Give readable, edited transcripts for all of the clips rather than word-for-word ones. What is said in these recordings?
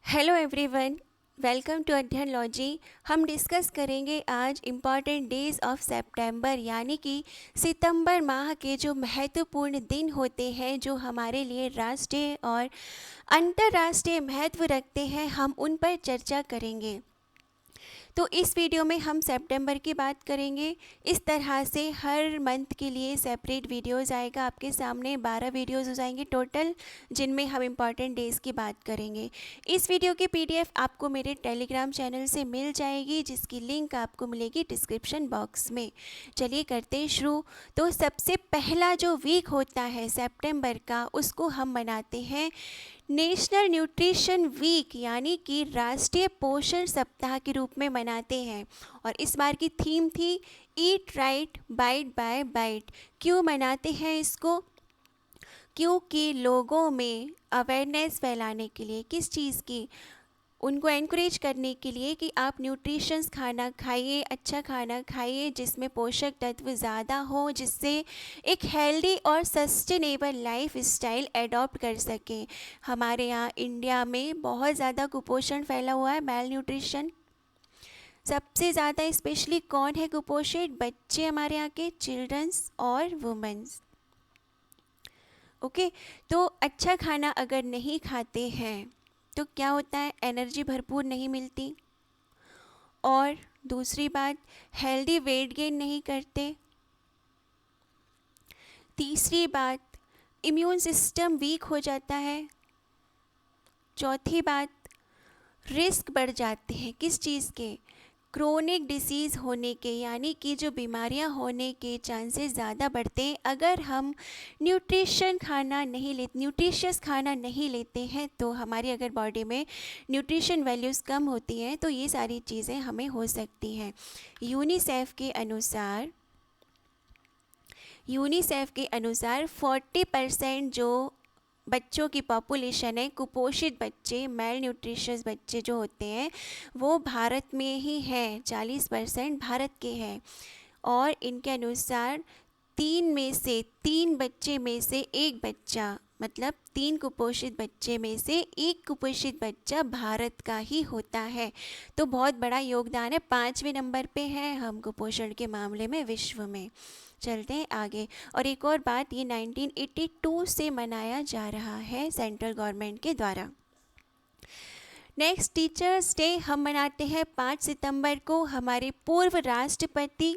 Hello everyone, welcome to अध्ययन logy. हम discuss करेंगे आज इम्पॉर्टेंट डेज़ ऑफ सितंबर यानी कि सितंबर माह के जो महत्वपूर्ण दिन होते हैं जो हमारे लिए राष्ट्रीय और अंतर्राष्ट्रीय महत्व रखते हैं, हम उन पर चर्चा करेंगे। तो इस वीडियो में हम सितंबर की बात करेंगे। इस तरह से हर मंथ के लिए सेपरेट वीडियोस आएगा आपके सामने। 12 वीडियोस हो जाएंगे टोटल, जिनमें हम इम्पॉर्टेंट डेज़ की बात करेंगे। इस वीडियो की पीडीएफ आपको मेरे टेलीग्राम चैनल से मिल जाएगी, जिसकी लिंक आपको मिलेगी डिस्क्रिप्शन बॉक्स में। चलिए करते हैं शुरू। तो सबसे पहला जो वीक होता है सितंबर का, उसको हम मनाते हैं नेशनल न्यूट्रिशन वीक यानी कि राष्ट्रीय पोषण सप्ताह के रूप में मनाते हैं। और इस बार की थीम थी eat right bite by bite. क्यों मनाते हैं इसको? क्योंकि लोगों में अवेयरनेस फैलाने के लिए, किस चीज़ की, उनको एनकरेज करने के लिए कि आप न्यूट्रिशंस खाना खाइए, अच्छा खाना खाइए जिसमें पोषक तत्व ज़्यादा हो, जिससे एक हेल्दी और सस्टेनेबल लाइफ स्टाइल एडॉप्ट कर सकें। हमारे यहाँ इंडिया में बहुत ज़्यादा कुपोषण फैला हुआ है, मेल न्यूट्रिशन। सबसे ज़्यादा स्पेशली कौन है कुपोषित? बच्चे, हमारे यहाँ के चिल्ड्रंस और वुमेन्स। ओके, तो अच्छा खाना अगर नहीं खाते हैं तो क्या होता है? एनर्जी भरपूर नहीं मिलती। और दूसरी बात, हेल्दी वेट गेन नहीं करते। तीसरी बात, इम्यून सिस्टम वीक हो जाता है। चौथी बात, रिस्क बढ़ जाते हैं किस चीज़ के? क्रोनिक डिसीज़ होने के, यानी कि जो बीमारियां होने के चांसेस ज़्यादा बढ़ते हैं अगर हम न्यूट्रिशियस खाना नहीं लेते हैं। तो हमारी अगर बॉडी में न्यूट्रिशन वैल्यूज़ कम होती हैं तो ये सारी चीज़ें हमें हो सकती हैं। यूनिसेफ के अनुसार 40% जो बच्चों की पॉपुलेशन है, कुपोषित बच्चे, मेल न्यूट्रिशियस बच्चे जो होते हैं, वो भारत में ही हैं। 40% भारत के हैं। और इनके अनुसार 3 बच्चे में से एक बच्चा, मतलब 3 कुपोषित बच्चे में से एक कुपोषित बच्चा भारत का ही होता है। तो बहुत बड़ा योगदान है। 5वें नंबर पे है हम कुपोषण के मामले में विश्व में। चलते हैं आगे। और एक और बात, ये 1982 से मनाया जा रहा है सेंट्रल गवर्नमेंट के द्वारा। नेक्स्ट, टीचर्स डे हम मनाते हैं 5 सितंबर को। हमारे पूर्व राष्ट्रपति,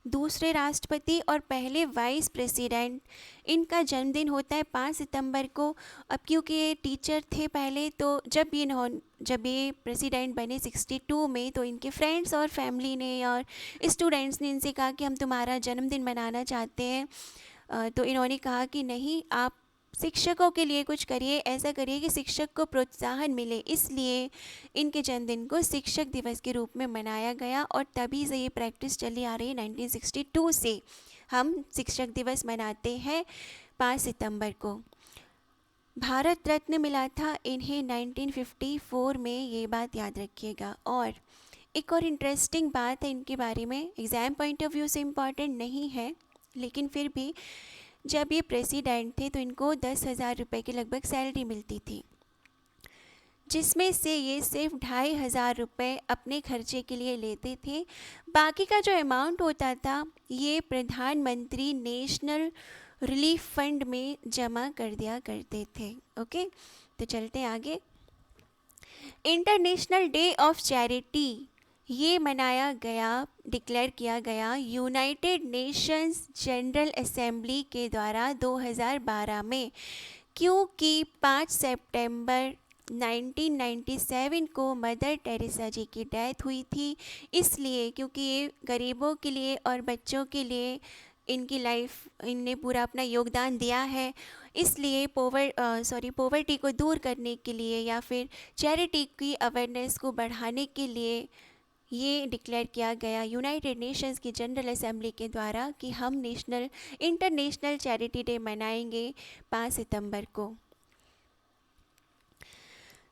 दूसरे राष्ट्रपति और पहले वाइस प्रेसिडेंट, इनका जन्मदिन होता है 5 सितंबर को। अब क्योंकि ये टीचर थे पहले, तो जब ये प्रेसिडेंट बने 62 में, तो इनके फ्रेंड्स और फैमिली ने और स्टूडेंट्स ने इनसे कहा कि हम तुम्हारा जन्मदिन मनाना चाहते हैं। तो इन्होंने कहा कि नहीं, आप शिक्षकों के लिए कुछ करिए, ऐसा करिए कि शिक्षक को प्रोत्साहन मिले। इसलिए इनके जन्मदिन को शिक्षक दिवस के रूप में मनाया गया और तभी से ये प्रैक्टिस चली आ रही है। 1962 से हम शिक्षक दिवस मनाते हैं 5 सितंबर को। भारत रत्न मिला था इन्हें 1954 में, ये बात याद रखिएगा। और एक और इंटरेस्टिंग बात है इनके बारे में, एग्ज़ाम पॉइंट ऑफ व्यू से इम्पॉर्टेंट नहीं है लेकिन फिर भी, जब ये प्रेसिडेंट थे तो इनको 10,000 रुपये के लगभग सैलरी मिलती थी, जिसमें से ये सिर्फ 2,500 रुपये अपने खर्चे के लिए लेते थे। बाकी का जो अमाउंट होता था ये प्रधानमंत्री नेशनल रिलीफ फंड में जमा कर दिया करते थे। ओके, तो चलते आगे। इंटरनेशनल डे ऑफ चैरिटी ये मनाया गया, डिक्लेयर किया गया यूनाइटेड नेशंस जनरल असेंबली के द्वारा 2012 में। क्योंकि 5 सितंबर 1997 को मदर टेरेसा जी की डेथ हुई थी, इसलिए क्योंकि ये गरीबों के लिए और बच्चों के लिए इनकी लाइफ, इनने पूरा अपना योगदान दिया है, इसलिए पॉवर्टी को दूर करने के लिए या फिर चैरिटी की अवेयरनेस को बढ़ाने के लिए ये डिक्लेयर किया गया यूनाइटेड नेशंस की जनरल असेंबली के द्वारा कि हम इंटरनेशनल चैरिटी डे मनाएंगे 5 सितंबर को।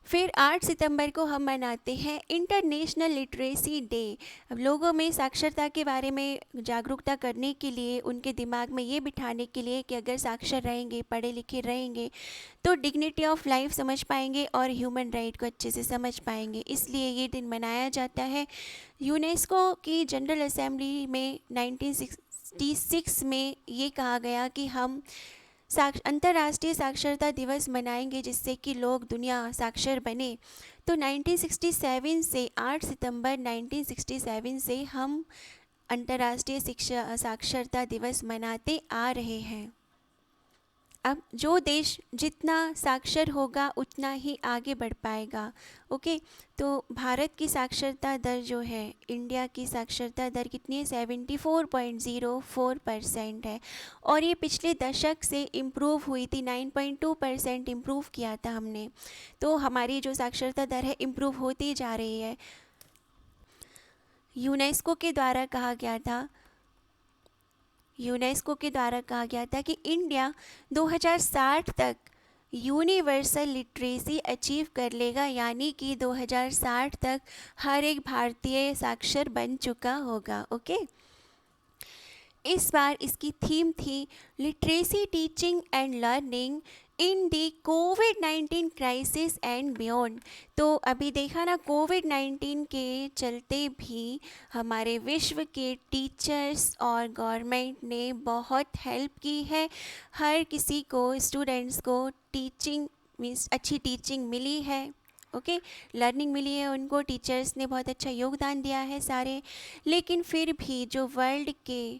फिर 8 सितंबर को हम मनाते हैं इंटरनेशनल लिटरेसी डे। अब लोगों में साक्षरता के बारे में जागरूकता करने के लिए, उनके दिमाग में ये बिठाने के लिए कि अगर साक्षर रहेंगे, पढ़े लिखे रहेंगे, तो डिग्निटी ऑफ लाइफ समझ पाएंगे और ह्यूमन राइट को अच्छे से समझ पाएंगे, इसलिए ये दिन मनाया जाता है। यूनेस्को की जनरल असेंबली में 1966 में ये कहा गया कि हम अंतर्राष्ट्रीय साक्षरता दिवस मनाएंगे जिससे कि लोग दुनिया साक्षर बने। तो 1967 से 8 सितंबर 1967 से हम अंतर्राष्ट्रीय शिक्षा साक्षरता दिवस मनाते आ रहे हैं। अब जो देश जितना साक्षर होगा उतना ही आगे बढ़ पाएगा। ओके, तो भारत की साक्षरता दर जो है, इंडिया की साक्षरता दर कितनी है? 74.04% है, और ये पिछले दशक से इम्प्रूव हुई थी। 9.2% इम्प्रूव किया था हमने। तो हमारी जो साक्षरता दर है इम्प्रूव होती जा रही है। यूनेस्को के द्वारा कहा गया था कि इंडिया 2060 तक यूनिवर्सल लिटरेसी अचीव कर लेगा, यानी कि 2060 तक हर एक भारतीय साक्षर बन चुका होगा। ओके, इस बार इसकी थीम थी literacy teaching and learning in the covid crisis and beyond. तो अभी देखा ना, कोविड-19 के चलते भी हमारे विश्व के टीचर्स और गवर्नमेंट ने बहुत हेल्प की है। हर किसी को, स्टूडेंट्स को टीचिंग मीन्स अच्छी टीचिंग मिली है। ओके, लर्निंग मिली है उनको, टीचर्स ने बहुत अच्छा योगदान दिया है सारे। लेकिन फिर भी जो वर्ल्ड के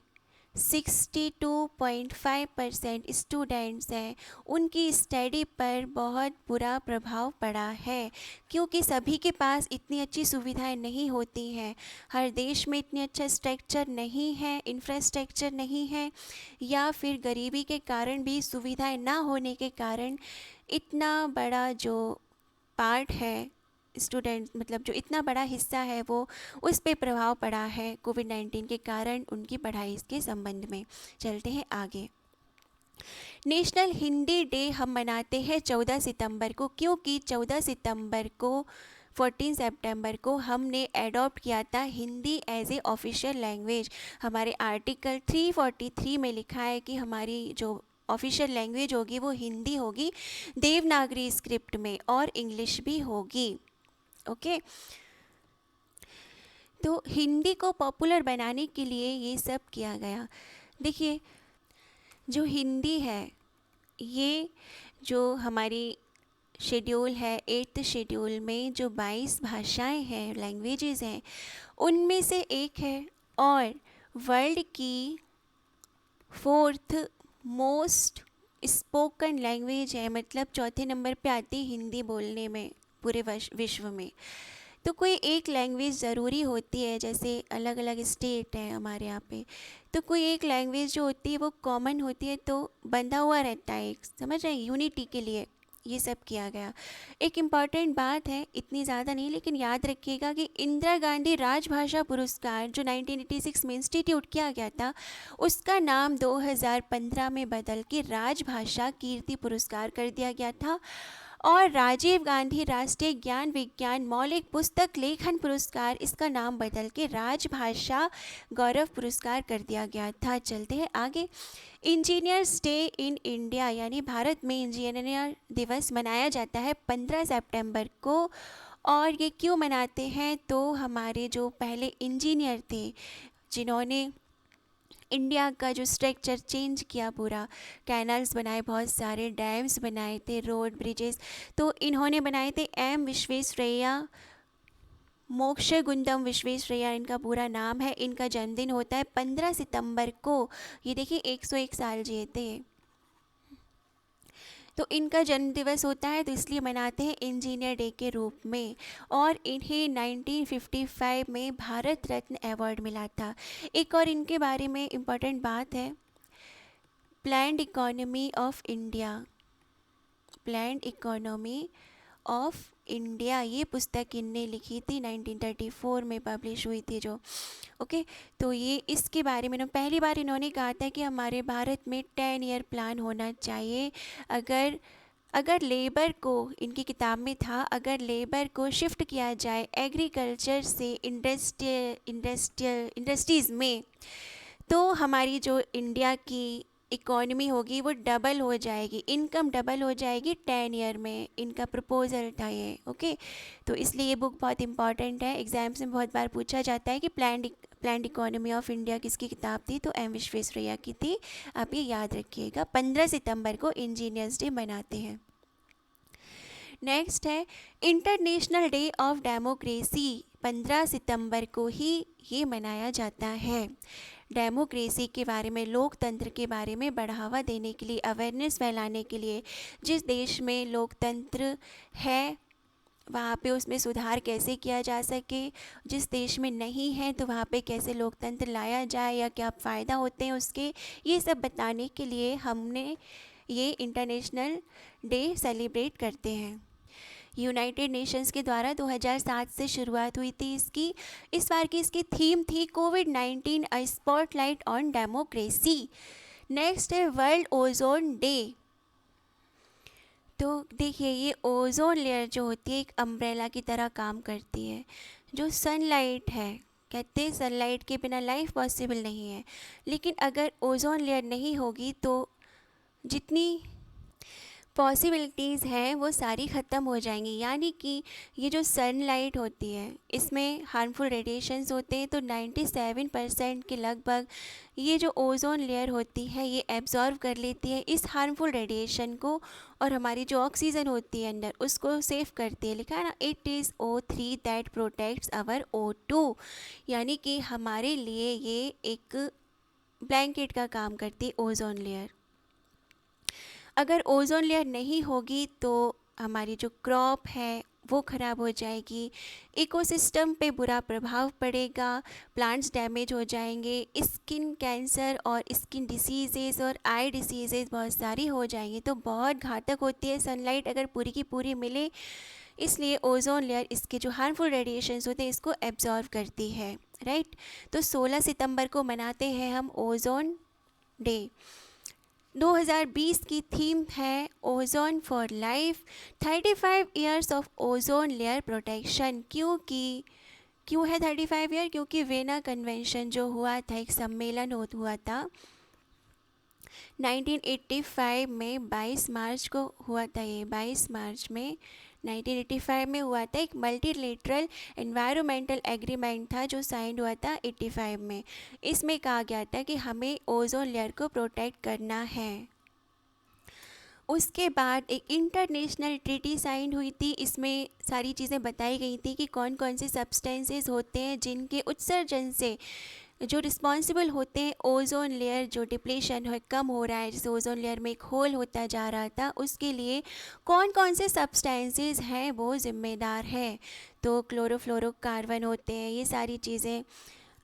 62.5% स्टूडेंट्स हैं, उनकी स्टडी पर बहुत बुरा प्रभाव पड़ा है, क्योंकि सभी के पास इतनी अच्छी सुविधाएं नहीं होती हैं। हर देश में इतनी अच्छा स्ट्रक्चर नहीं है, इंफ्रास्ट्रक्चर नहीं है, या फिर गरीबी के कारण भी, सुविधाएं ना होने के कारण इतना बड़ा जो पार्ट है स्टूडेंट, मतलब जो इतना बड़ा हिस्सा है, वो उस पे प्रभाव पड़ा है कोविड-19 के कारण उनकी पढ़ाई के संबंध में। चलते हैं आगे। नेशनल हिंदी डे हम मनाते हैं 14 सितंबर को, क्योंकि 14 सितंबर को 14 सितंबर को हमने एडॉप्ट किया था Hindi as a official language. हमारे आर्टिकल 343 में लिखा है कि हमारी जो ऑफिशियल लैंग्वेज होगी वो हिंदी होगी, देवनागरी स्क्रिप्ट में, और इंग्लिश भी होगी। ओके, तो हिंदी को पॉपुलर बनाने के लिए ये सब किया गया। देखिए, जो हिंदी है, ये जो हमारी शेड्यूल है, 8th शेड्यूल में जो 22 भाषाएं हैं, लैंग्वेजेस हैं, उनमें से एक है, और वर्ल्ड की 4th मोस्ट स्पोकन लैंग्वेज है, मतलब चौथे नंबर पे आती है हिंदी बोलने में पूरे विश्व में। तो कोई एक लैंग्वेज ज़रूरी होती है, जैसे अलग अलग स्टेट हैं हमारे यहाँ पे, तो कोई एक लैंग्वेज जो होती है वो कॉमन होती है, तो बंधा हुआ रहता है एक, समझ रहे हैं, यूनिटी के लिए ये सब किया गया। एक इम्पॉर्टेंट बात है, इतनी ज़्यादा नहीं लेकिन याद रखिएगा, कि इंदिरा गांधी राजभाषा पुरस्कार जो 1986 में इंस्टीट्यूट किया गया था, उसका नाम 2015 में बदल के राजभाषा कीर्ति पुरस्कार कर दिया गया था। और राजीव गांधी राष्ट्रीय ज्ञान विज्ञान मौलिक पुस्तक लेखन पुरस्कार, इसका नाम बदल के राजभाषा गौरव पुरस्कार कर दिया गया था। चलते हैं आगे। इंजीनियर्स डे इन इंडिया, यानी भारत में इंजीनियर दिवस मनाया जाता है 15 सितंबर को। और ये क्यों मनाते हैं? तो हमारे जो पहले इंजीनियर थे, जिन्होंने इंडिया का जो स्ट्रक्चर चेंज किया, पूरा कैनल्स बनाए, बहुत सारे डैम्स बनाए थे, रोड ब्रिजेस, तो इन्होंने बनाए थे। एम विश्वेश्वरैया, मोक्षगुंडम विश्वेश्वरैया इनका पूरा नाम है। इनका जन्मदिन होता है 15 सितंबर को। ये देखिए 101 साल जिए थे, तो इनका जन्म दिवस होता है, तो इसलिए मनाते हैं इंजीनियर डे के रूप में। और इन्हें 1955 में भारत रत्न अवार्ड मिला था। एक और इनके बारे में इम्पोर्टेंट बात है, planned economy of India, planned economy of India, ये पुस्तक इनने लिखी थी, 1934 में पब्लिश हुई थी जो। ओके, तो ये इसके बारे में पहली बार इन्होंने कहा था कि हमारे भारत में 10 ईयर प्लान होना चाहिए अगर अगर लेबर को, इनकी किताब में था, अगर लेबर को शिफ्ट किया जाए एग्रीकल्चर से इंडस्ट्रीज़ में, तो हमारी जो इंडिया की इकॉनमी होगी वो डबल हो जाएगी, इनकम डबल हो जाएगी 10 ईयर में। इनका प्रपोज़ल था ये। ओके, तो इसलिए ये बुक बहुत इंपॉर्टेंट है, एग्ज़ाम्स में बहुत बार पूछा जाता है कि प्लान्ड इकोनॉमी ऑफ इंडिया किसकी किताब थी, तो एम विश्वेश्वरैया की थी। आप ये याद रखिएगा। 15 सितंबर को इंजीनियर्स डे मनाते हैं। नेक्स्ट है इंटरनेशनल डे ऑफ डेमोक्रेसी। 15 सितंबर को ही ये मनाया जाता है। डेमोक्रेसी के बारे में, लोकतंत्र के बारे में बढ़ावा देने के लिए, अवेयरनेस फैलाने के लिए, जिस देश में लोकतंत्र है वहाँ पे उसमें सुधार कैसे किया जा सके, जिस देश में नहीं है तो वहाँ पे कैसे लोकतंत्र लाया जाए या क्या फ़ायदा होते हैं उसके, ये सब बताने के लिए हमने ये इंटरनेशनल डे सेलिब्रेट करते हैं। यूनाइटेड नेशंस के द्वारा 2007 से शुरुआत हुई थी इसकी। इस बार की इसकी थीम थी कोविड-19 अ स्पॉटलाइट ऑन डेमोक्रेसी। नेक्स्ट है वर्ल्ड ओजोन डे। तो देखिए, ये ओजोन लेयर जो होती है एक अम्ब्रेला की तरह काम करती है। जो सनलाइट है, कहते हैं सनलाइट के बिना लाइफ पॉसिबल नहीं है, लेकिन अगर ओजोन लेयर नहीं होगी तो जितनी पॉसिबिलिटीज़ हैं वो सारी ख़त्म हो जाएंगी। यानी कि ये जो सनलाइट होती है इसमें हार्मफुल रेडिएशंस होते हैं, तो 97% के लगभग ये जो ओजोन लेयर होती है ये एब्जॉर्व कर लेती है इस हार्मफुल रेडिएशन को, और हमारी जो ऑक्सीजन होती है अंदर उसको सेव करती है। लिखा है ना, it is O3 that protects our O2। यानी कि हमारे लिए ये एक ब्लैंकेट का काम करती है ओजोन लेयर। अगर ओजोन लेयर नहीं होगी तो हमारी जो क्रॉप है वो ख़राब हो जाएगी, इकोसिस्टम पे बुरा प्रभाव पड़ेगा, प्लांट्स डैमेज हो जाएंगे, स्किन कैंसर और स्किन डिसीज़ेज़ और आई डिसीज़ेज़ बहुत सारी हो जाएंगी। तो बहुत घातक होती है सनलाइट अगर पूरी की पूरी मिले, इसलिए ओजोन लेयर इसके जो हार्मफुल रेडिएशंस होते हैं इसको एब्जॉर्व करती है। राइट, तो 16 सितंबर को मनाते हैं हम ओजोन डे। 2020 की थीम है ozone for life, 35 years of ozone layer protection. क्यों है 35 ईयर? क्योंकि वेना कन्वेंशन जो हुआ था, एक सम्मेलन हुआ था 1985 में, 22 मार्च को हुआ था। ये 22 मार्च में 1985 में हुआ था। एक मल्टीलेटरल एनवायरमेंटल एग्रीमेंट था जो साइन हुआ था 85 में। इसमें कहा गया था कि हमें ओजोन लेयर को प्रोटेक्ट करना है। उसके बाद एक इंटरनेशनल ट्रीटी साइन हुई थी। इसमें सारी चीज़ें बताई गई थी कि कौन कौन से सब्सटेंसेस होते हैं जिनके उत्सर्जन से जो रिस्पॉन्सिबल होते हैं ओजोन लेयर जो डिप्लीशन है, कम हो रहा है, जैसे ओजोन लेयर में एक होल होता जा रहा था, उसके लिए कौन कौन से सब्सटेंसेस हैं वो ज़िम्मेदार है। तो क्लोरोफ्लोरोकार्बन होते हैं, ये सारी चीज़ें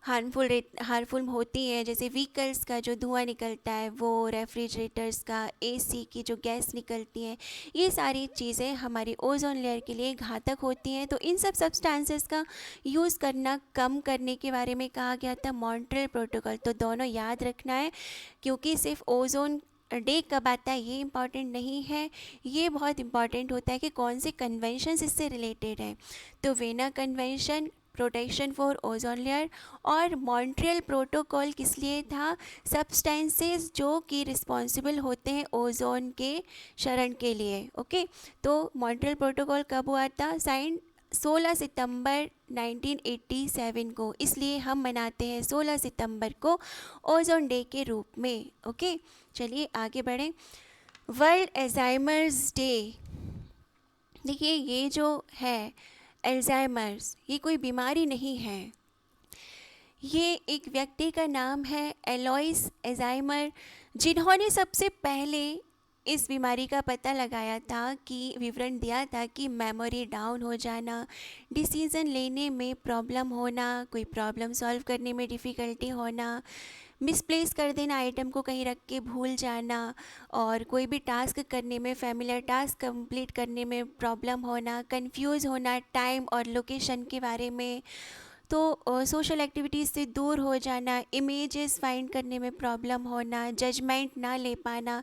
हार्मफुल होती हैं। जैसे व्हीकल्स का जो धुआं निकलता है वो, रेफ्रिजरेटर्स का, एसी की जो गैस निकलती है, ये सारी चीज़ें हमारी ओजोन लेयर के लिए घातक होती हैं। तो इन सब सब्सटेंसेस का यूज़ करना कम करने के बारे में कहा गया था मॉन्ट्रियल प्रोटोकॉल। तो दोनों याद रखना है, क्योंकि सिर्फ ओजोन डे कब आता है ये इम्पॉर्टेंट नहीं है, ये बहुत इम्पॉर्टेंट होता है कि कौन से कन्वेंशंस इससे रिलेटेड है। तो vena convention protection for ozone layer, और मॉन्ट्रियल प्रोटोकॉल किस लिए था? सब्सटेंसेस जो कि रिस्पॉन्सिबल होते हैं ओजोन के क्षरण के लिए। ओके, तो मॉन्ट्रियल प्रोटोकॉल कब हुआ था? साइन 16 सितंबर 1987 को, इसलिए हम मनाते हैं 16 सितंबर को ओजोन डे के रूप में। ओके, चलिए आगे बढ़ें। World Alzheimer's day. देखिए, ये जो है अल्जाइमर्स, ये कोई बीमारी नहीं है, ये एक व्यक्ति का नाम है, एलोइस अल्जाइमर, जिन्होंने सबसे पहले इस बीमारी का पता लगाया था, कि विवरण दिया था कि मेमोरी डाउन हो जाना, डिसीज़न लेने में प्रॉब्लम होना, कोई प्रॉब्लम सॉल्व करने में डिफ़िकल्टी होना, मिसप्लेस कर देना, आइटम को कहीं रख के भूल जाना, और कोई भी टास्क करने में, फैमिलियर टास्क कंप्लीट करने में प्रॉब्लम होना, कंफ्यूज होना टाइम और लोकेशन के बारे में, तो सोशल एक्टिविटीज़ से दूर हो जाना, इमेजेस फाइंड करने में प्रॉब्लम होना, जजमेंट ना ले पाना।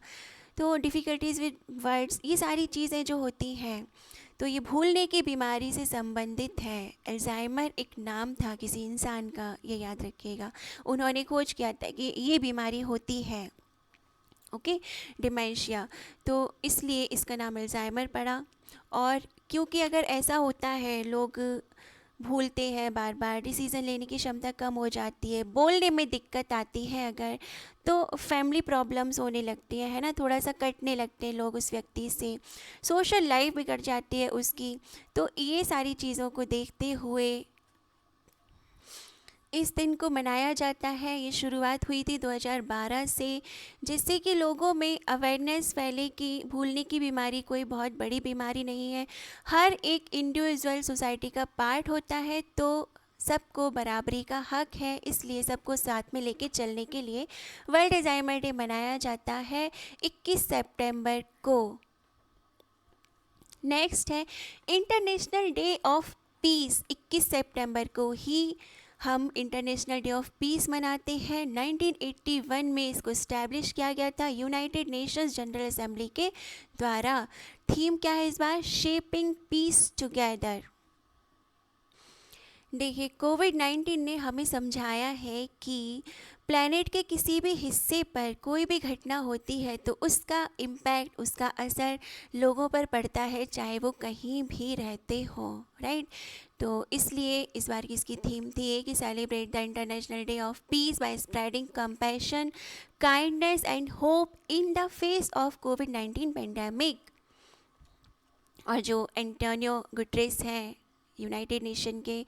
तो डिफ़िकल्टीज़ विद वर्ड्स, ये सारी चीज़ें जो होती हैं, तो ये भूलने की बीमारी से संबंधित है। अल्जाइमर एक नाम था किसी इंसान का, ये याद रखिएगा। उन्होंने खोज किया था कि ये बीमारी होती है, ओके, डिमेंशिया, तो इसलिए इसका नाम अल्जाइमर पड़ा। और क्योंकि अगर ऐसा होता है, लोग भूलते हैं बार बार, डिसीज़न लेने की क्षमता कम हो जाती है, बोलने में दिक्कत आती है अगर, तो फैमिली प्रॉब्लम्स होने लगती है ना, थोड़ा सा कटने लगते हैं लोग उस व्यक्ति से, सोशल लाइफ बिगड़ जाती है उसकी। तो ये सारी चीज़ों को देखते हुए इस दिन को मनाया जाता है। ये शुरुआत हुई थी 2012 से, जिससे कि लोगों में अवेयरनेस फैले कि भूलने की बीमारी कोई बहुत बड़ी बीमारी नहीं है, हर एक इंडिविजुअल सोसाइटी का पार्ट होता है, तो सबको बराबरी का हक है, इसलिए सबको साथ में लेके चलने के लिए वर्ल्ड अल्जाइमर डे मनाया जाता है 21 सितंबर को। नेक्स्ट है इंटरनेशनल डे ऑफ पीस। 21 सितंबर को ही हम इंटरनेशनल डे ऑफ पीस मनाते हैं। 1981 में इसको इस्टेब्लिश किया गया था यूनाइटेड नेशंस जनरल असेंबली के द्वारा। थीम क्या है इस बार? Shaping piece together. देखिए, कोविड-19 ने हमें समझाया है कि प्लैनेट के किसी भी हिस्से पर कोई भी घटना होती है तो उसका इम्पैक्ट, उसका असर लोगों पर पड़ता है, चाहे वो कहीं भी रहते हो, राइट। तो इसलिए इस बार की इसकी थीम थी कि celebrate the international day of peace by spreading compassion, kindness and hope in the face of कोविड-19 पेंडेमिक। और जो एंटोनियो गुटेरेस हैं, यूनाइटेड नेशन के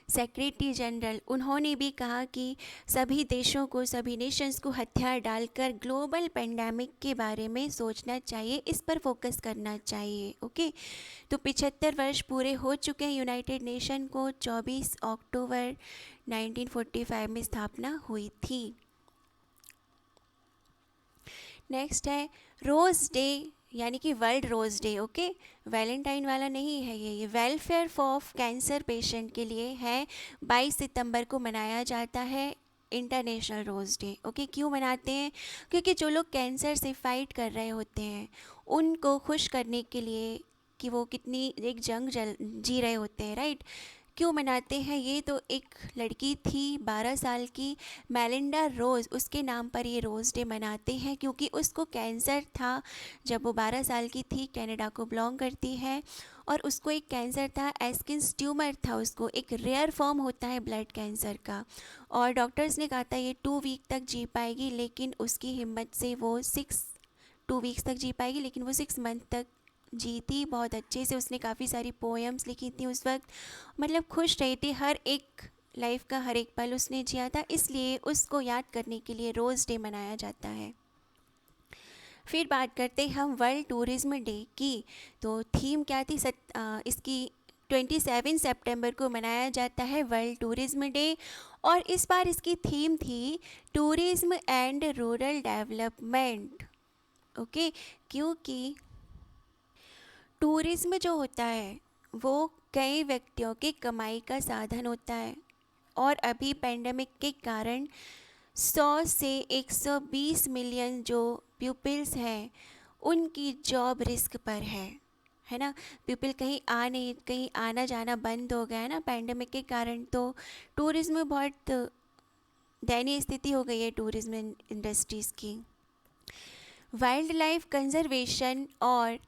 सेक्रेटरी जनरल, उन्होंने भी कहा कि सभी देशों को, सभी नेशंस को हथियार डालकर ग्लोबल पेंडेमिक के बारे में सोचना चाहिए, इस पर फोकस करना चाहिए, ओके। तो 75 वर्ष पूरे हो चुके हैं यूनाइटेड नेशन को। 24 अक्टूबर 1945 में स्थापना हुई थी। नेक्स्ट है रोज़ डे, यानी कि वर्ल्ड रोज़ डे, ओके। वैलेंटाइन वाला नहीं है ये वेलफेयर ऑफ कैंसर पेशेंट के लिए है। 22 सितंबर को मनाया जाता है इंटरनेशनल रोज़ डे, ओके। क्यों मनाते हैं? क्योंकि जो लोग कैंसर से फाइट कर रहे होते हैं उनको खुश करने के लिए कि वो कितनी एक जंग जी रहे होते हैं, राइट। क्यों मनाते हैं ये? तो एक लड़की थी 12 साल की, मेलिंडा रोज़, उसके नाम पर ये रोज़ डे मनाते हैं क्योंकि उसको कैंसर था जब वो 12 साल की थी। कनाडा को बिलोंग करती है और उसको एक कैंसर था, एस्किन्स ट्यूमर था उसको, एक रेयर फॉर्म होता है ब्लड कैंसर का। और डॉक्टर्स ने कहा था ये 2 वीक तक जी पाएगी, लेकिन उसकी हिम्मत से वो 2 वीक्स तक जी पाएगी, लेकिन वो 6 मंथ तक जीती बहुत अच्छे से। उसने काफ़ी सारी पोएम्स लिखी थी उस वक्त, मतलब खुश रही थी, हर एक लाइफ का हर एक पल उसने जिया था, इसलिए उसको याद करने के लिए रोज़ डे मनाया जाता है। फिर बात करते हैं हम वर्ल्ड टूरिज्म डे की। तो थीम क्या थी? इसकी 27 सितंबर को मनाया जाता है वर्ल्ड टूरिज्म डे, और इस बार इसकी थीम थी tourism and rural development, okay. क्योंकि टूरिज्म जो होता है वो कई व्यक्तियों की कमाई का साधन होता है, और अभी पेंडेमिक के कारण 100 से 120 मिलियन जो पीपल्स हैं उनकी जॉब रिस्क पर है ना। पीपल कहीं आना जाना बंद हो गया है ना पेंडेमिक के कारण, तो टूरिज्म में बहुत दयनीय स्थिति हो गई है टूरिज्म इंडस्ट्रीज़ की। वाइल्ड लाइफ कंजर्वेशन और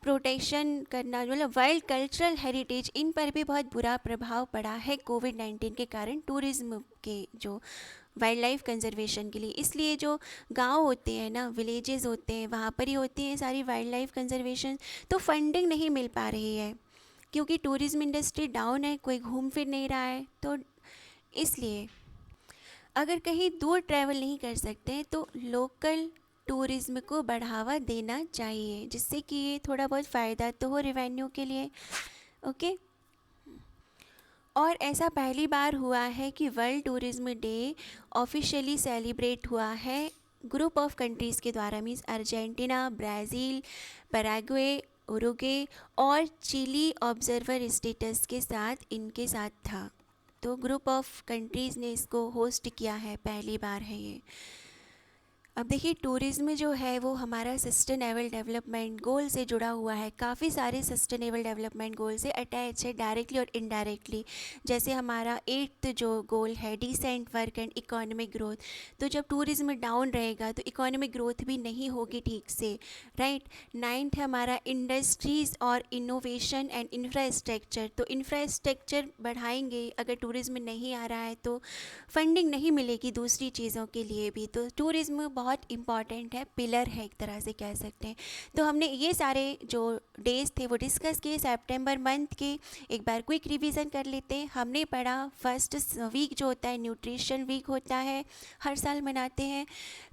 प्रोटेक्शन करना, मतलब वाइल्ड कल्चरल हेरिटेज, इन पर भी बहुत बुरा प्रभाव पड़ा है कोविड-19 के कारण टूरिज्म के जो वाइल्ड लाइफ कंजर्वेशन के लिए। इसलिए जो गांव होते हैं ना, विलेजेस होते हैं, वहाँ पर ही होती हैं सारी वाइल्ड लाइफ कंजर्वेशन, तो फंडिंग नहीं मिल पा रही है क्योंकि टूरिज्म इंडस्ट्री डाउन है, कोई घूम फिर नहीं रहा है। तो इसलिए अगर कहीं दूर ट्रैवल नहीं कर सकते हैं तो लोकल टूरिज्म को बढ़ावा देना चाहिए, जिससे कि ये थोड़ा बहुत फ़ायदा तो हो रेवेन्यू के लिए, ओके। और ऐसा पहली बार हुआ है कि world tourism day officially celebrate हुआ है ग्रुप ऑफ कंट्रीज़ के द्वारा, means Argentina, Brazil, Paraguay, Uruguay और चिली ऑब्जर्वर स्टेटस के साथ, इनके साथ था। तो ग्रुप ऑफ कंट्रीज़ ने इसको होस्ट किया है, पहली बार है ये। अब देखिए टूरिज़्म जो है वो हमारा सस्टेनेबल डेवलपमेंट गोल से जुड़ा हुआ है, काफ़ी सारे सस्टेनेबल डेवलपमेंट गोल से अटैच है डायरेक्टली और इनडायरेक्टली। जैसे हमारा 8th जो गोल है decent work and economic growth, तो जब टूरिज़्म डाउन रहेगा तो इकोनॉमिक ग्रोथ भी नहीं होगी ठीक से, राइट। 9th है हमारा इंडस्ट्रीज़ और इनोवेशन एंड इंफ्रास्ट्रक्चर, तो इंफ्रास्ट्रक्चर बढ़ाएंगे, अगर टूरिज़्म नहीं आ रहा है तो फंडिंग नहीं मिलेगी दूसरी चीज़ों के लिए भी। तो टूरिज़्म बहुत इम्पॉर्टेंट है, पिलर है एक तरह से कह सकते हैं। तो हमने ये सारे जो डेज़ थे वो डिस्कस किए सितंबर मंथ के। एक बार क्विक रिवीजन कर लेते हैं। हमने पढ़ा फर्स्ट वीक जो होता है न्यूट्रिशन वीक होता है, हर साल मनाते हैं।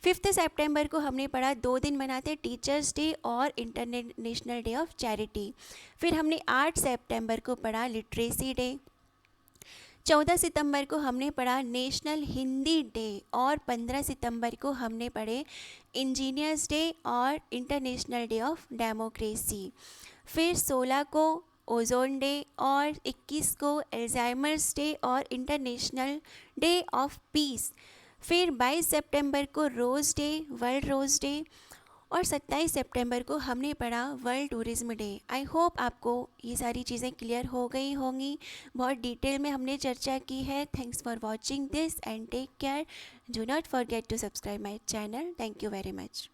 5 सितंबर को हमने पढ़ा 2 दिन मनाते हैं, टीचर्स डे और इंटरनेशनल डे ऑफ चैरिटी। फिर हमने 8 सितंबर को पढ़ा लिटरेसी डे। 14 सितंबर को हमने पढ़ा नेशनल हिंदी डे और 15 सितंबर को हमने पढ़े इंजीनियर्स डे और इंटरनेशनल डे ऑफ डेमोक्रेसी। फिर 16 को ओजोन डे और 21 को अल्जाइमर्स डे और इंटरनेशनल डे ऑफ पीस। फिर 22 सितंबर को रोज़ डे, वर्ल्ड रोज़ डे, और 27 सितंबर को हमने पढ़ा world tourism day. I hope आपको ये सारी चीज़ें क्लियर हो गई होंगी, बहुत डिटेल में हमने चर्चा की है। Thanks for watching this and take care. Do not forget to subscribe my channel. Thank you very much.